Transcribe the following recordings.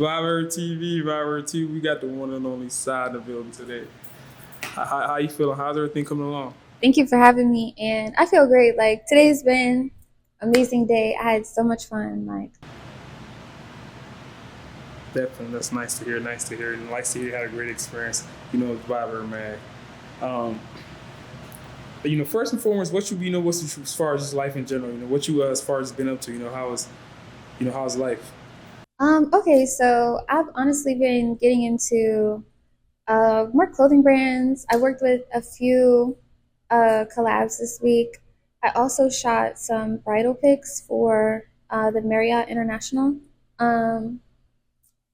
Viber TV. We got the one and only Side in the building today. How you feeling? How's everything coming along? Thank you for having me, and I feel great. Like, today's been an amazing day. I had so much fun. Definitely, that's nice to hear. Nice to hear, and nice to hear you had a great experience. With Viber, man. First and foremost, what's as far as just life in general. What you as far as been up to. How's life? Okay, so I've honestly been getting into more clothing brands. I worked with a few collabs this week. I also shot some bridal pics for the Marriott International.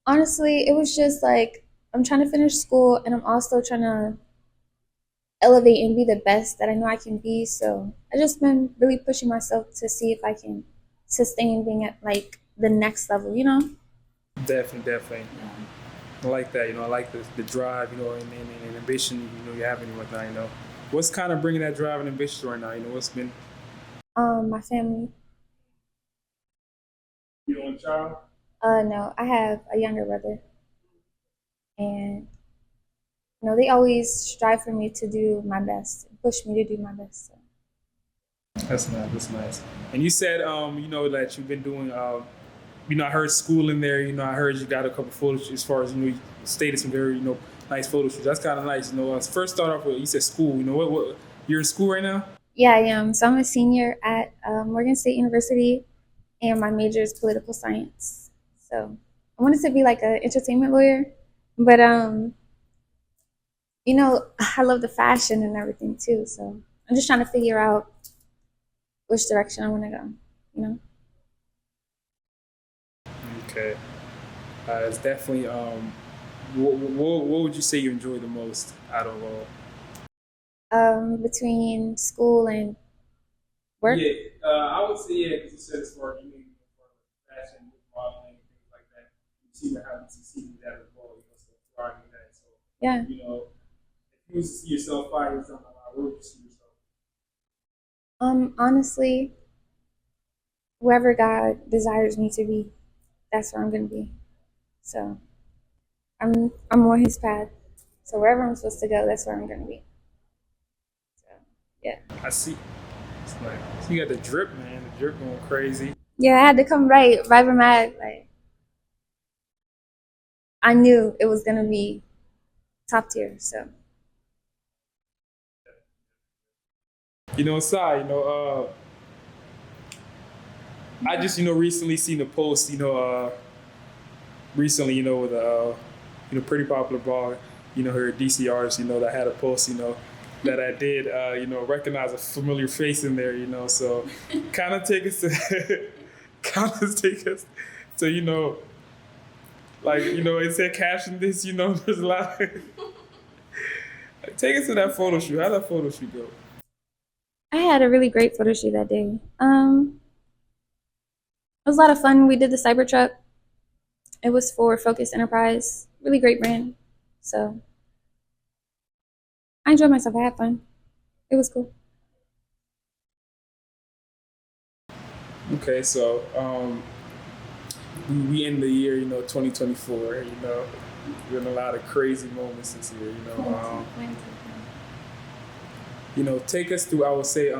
Honestly, it was just like I'm trying to finish school, and I'm also trying to elevate and be the best that I know I can be. So I just been really pushing myself to see if I can sustain being at like the next level. Definitely. I like that. I like the drive. And ambition. You have and whatnot. What's kind of bringing that drive and ambition right now? What's been? My family. You don't want a child? No, I have a younger brother, and they always strive for me to do my best, push me to do my best. So. That's nice. That's nice. And you said, that you've been doing, I heard school in there. I heard you got a couple photos as far as you stated some very, nice photo shoots. That's kind of nice. First start off with you said school. What you're in school right now? Yeah, I am. So I'm a senior at Morgan State University, and my major is political science. So I wanted to be like an entertainment lawyer, but I love the fashion and everything too. So I'm just trying to figure out which direction I want to go. Okay, it's definitely. What would you say you enjoy the most out of all? Between school and work. Yeah, I would say because you said as far as fashion, modeling, things like that. You seem to have succeeded with that as well. So thriving in that. So yeah. If you was to see yourself 5 years down the line, where would you see yourself? Honestly, wherever God desires me to be, that's where I'm going to be. So I'm on His path. So wherever I'm supposed to go, that's where I'm going to be. So yeah. I see. It's like so you got the drip, man. The drip going crazy. Yeah, I had to come right. Viber Mag, I knew it was going to be top tier. So. Sai, I just, recently seen a post, recently, with pretty popular blog, her DC artist, that had a post, that I did, recognize a familiar face in there, so kind of take us to, it said caption this, there's a lot of, take us to that photo shoot. How'd that photo shoot go? I had a really great photo shoot that day. It was a lot of fun. We did the Cybertruck. It was for Focus Enterprise. Really great brand. So I enjoyed myself. I had fun. It was cool. Okay, so we end the year, 2024. Been a lot of crazy moments this year. Take us through. I would say,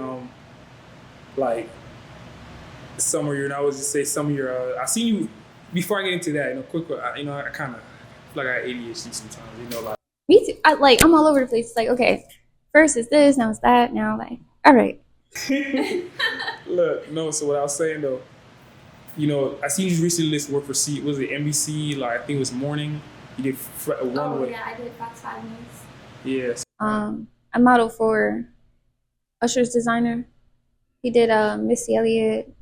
some of your. And I would just say some of your. I seen you before I get into that. Quick. I kind of feel like I have ADHD sometimes. Me too. I'm all over the place. It's like, okay, first it's this, now it's that, now all right. Look, no. So what I was saying though, I seen you recently work for was it NBC? I think it was Morning. You did one. Yeah, I did Fox 5 News. Yes. I modeled for Usher's designer. He did Missy Elliott.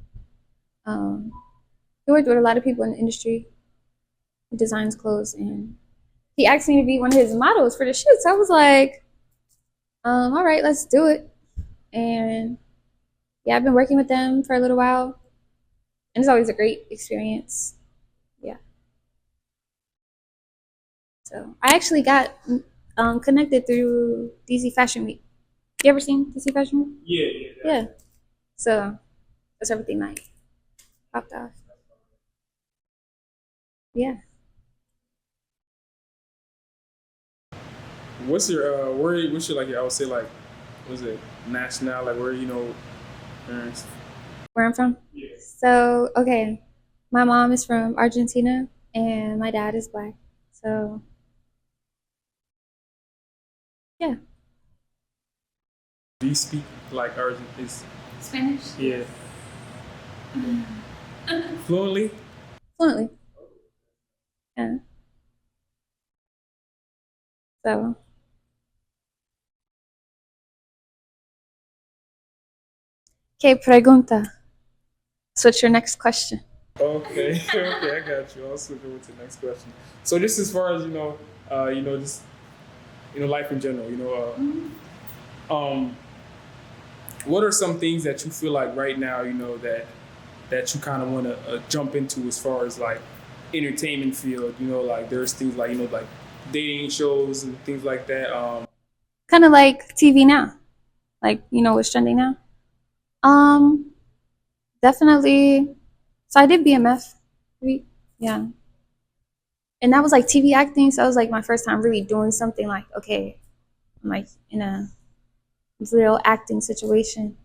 He worked with a lot of people in the industry. He designs clothes, and he asked me to be one of his models for the shoot. So I was like, all right, let's do it. And yeah, I've been working with them for a little while, and it's always a great experience. Yeah. So I actually got connected through DC Fashion Week. You ever seen DC Fashion Week? Yeah. So that's everything popped off. Yeah. what's your like I would say like was it national like where parents? Where I'm from? Yeah. So, okay, my mom is from Argentina and my dad is black. So, yeah. Do you speak like Argent is Spanish? yeah fluently? Fluently. Yeah. So, okay, pregunta. So, what's your next question? Okay, okay, I got you. I'll switch over to the next question. So just as far as just life in general, what are some things that you feel like right now, that you kind of want to jump into as far as like entertainment field? Like there's things like like dating shows and things like that. Kind of like TV now. Like, what's trending now? Um, Definitely. So, I did BMF. Yeah. And that was like TV acting. So, that was like my first time really doing something like, okay, I'm like in a real acting situation.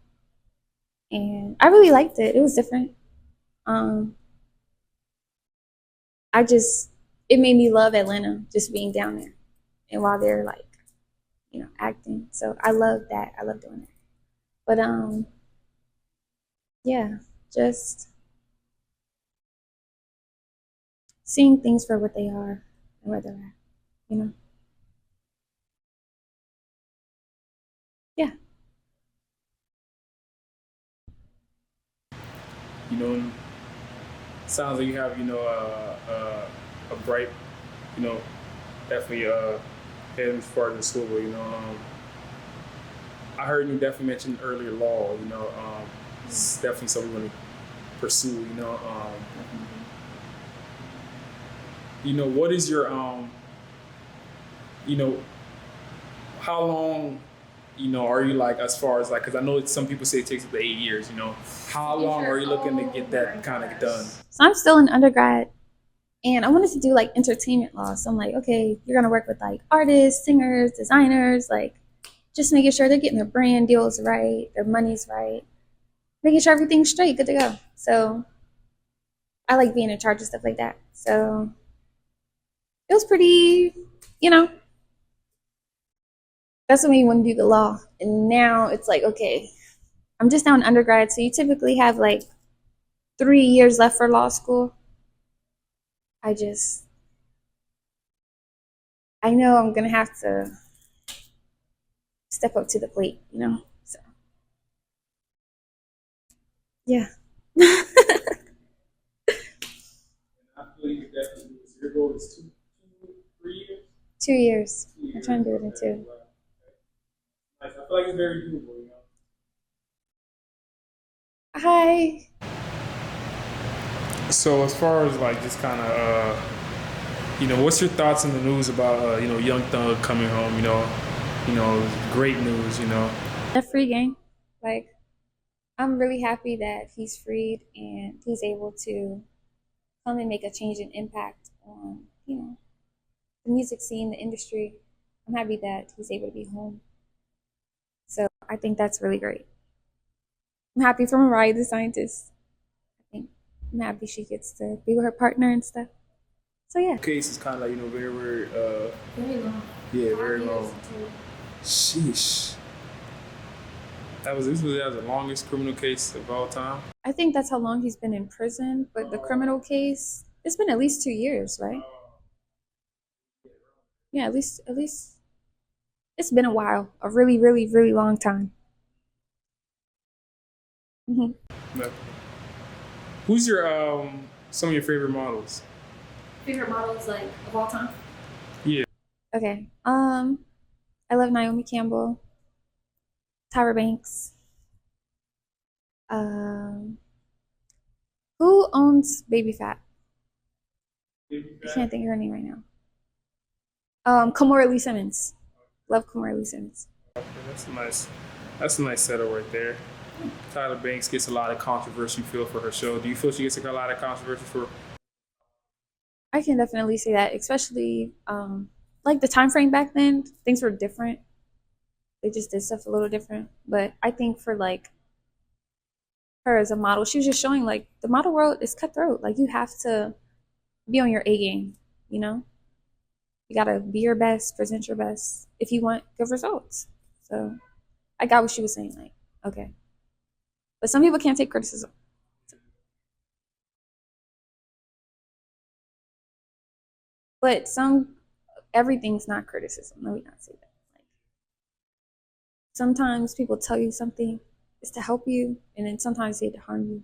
And I really liked it. It was different. Um, it made me love Atlanta just being down there and while they're like, acting. So I love that. I love doing that. But yeah, just seeing things for what they are and where they're at, you know? Yeah. You know, sounds like you have a bright, you know, definitely head as far as the school. But I heard you definitely mention earlier law. It's definitely something you want to pursue. What is your how long are you like as far as like because I know some people say it takes up to 8 years. How long are you looking to get that kind of done? So I'm still in undergrad and I wanted to do like entertainment law. So I'm like, okay, you're gonna work with like artists, singers, designers, like just making sure they're getting their brand deals right, their money's right, making sure everything's straight, good to go. So I like being in charge of stuff like that. So it was pretty, you know, that's when you want to do the law. And now it's like, okay, I'm just now in undergrad, so you typically have like 3 years left for law school. I know I'm gonna have to step up to the plate, So yeah. I feel you could definitely do this. Your goal is 3 years? 2 years. 2 years. I'm trying to do it in two. Nice. I feel like it's very doable. Hi. So as far as like just kind of what's your thoughts on the news about Young Thug coming home? Great news. A free game. Like, I'm really happy that he's freed and he's able to come and make a change and impact on, the music scene, the industry. I'm happy that he's able to be home. So I think that's really great. I'm happy for Mariah the scientist. I'm happy she gets to be with her partner and stuff. So yeah. Case is kind of like very Very long. yeah, very long. Sheesh. This was the longest criminal case of all time. I think that's how long he's been in prison, but the criminal case, it's been at least 2 years, right? Yeah, at least it's been a while, a really, really, really long time. hmm No. Who's your some of your favorite models? Favorite models like of all time? Yeah. Okay. I love Naomi Campbell, Tyra Banks. Um, who owns Baby Fat? I can't think of her name right now. Kamora Lee Simmons. Love Kamora Lee Simmons. Okay, that's a nice. That's a nice setup right there. Tyler Banks gets a lot of controversy. Feel for her show. Do you feel she gets a lot of controversy for? I can definitely say that, especially like the time frame back then, things were different. They just did stuff a little different. But I think for like her as a model, she was just showing like the model world is cutthroat. Like you have to be on your A game, you know? You gotta be your best, present your best if you want good results. So I got what she was saying, like, okay. But some people can't take criticism. But everything's not criticism. Let me not say that. Like sometimes people tell you something is to help you, and then sometimes they to harm you.